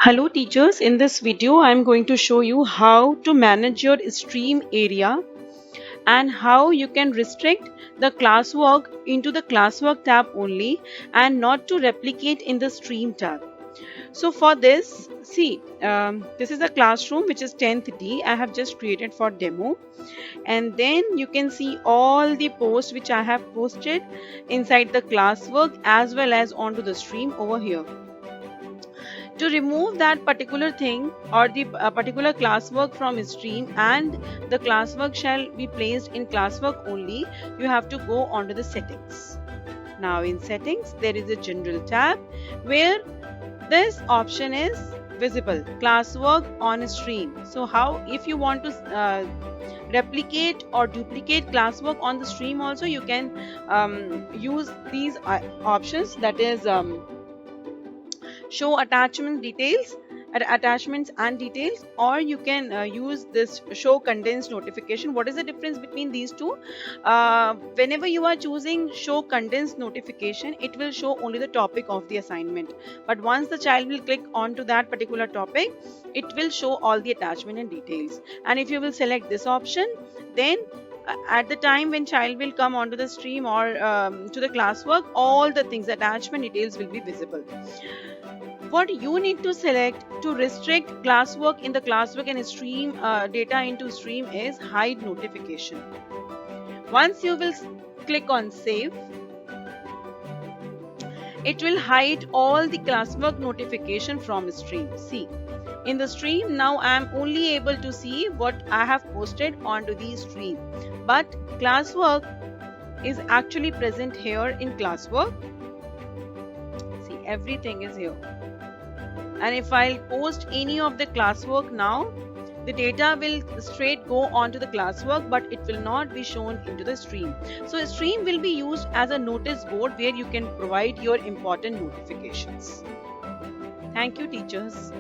Hello teachers, in this video I am going to show you how to manage your stream area and how you can restrict the classwork into the classwork tab only and not to replicate in the stream tab. So for this, see, this is a classroom which is 10th D. I have just created for demo, and then you can see all the posts which I have posted inside the classwork as well as onto the stream over here. To remove that particular thing or the particular classwork from stream and the classwork shall be placed in classwork only, you have to go onto the settings. Now in settings there is a general tab where this option is visible, classwork on stream. So how, if you want to replicate or duplicate classwork on the stream also, you can use these options, that is show attachments and details, or you can use this show condensed notification. What is the difference between these two? Whenever you are choosing show condensed notification, it will show only the topic of the assignment, but once the child will click onto that particular topic, it will show all the attachment and details. And if you will select this option, then at the time when child will come onto the stream or to the classwork, all the things, attachment, details will be visible. What you need to select to restrict classwork in the classwork and stream data into stream is hide notification. Once you will click on save, it will hide all the classwork notification from stream. See, in the stream now I am only able to see what I have posted onto the stream, but classwork is actually present here in classwork. See, everything is here. And if I'll post any of the classwork now, the data will straight go onto the classwork, but it will not be shown into the stream. So a stream will be used as a notice board where you can provide your important notifications. Thank you, teachers.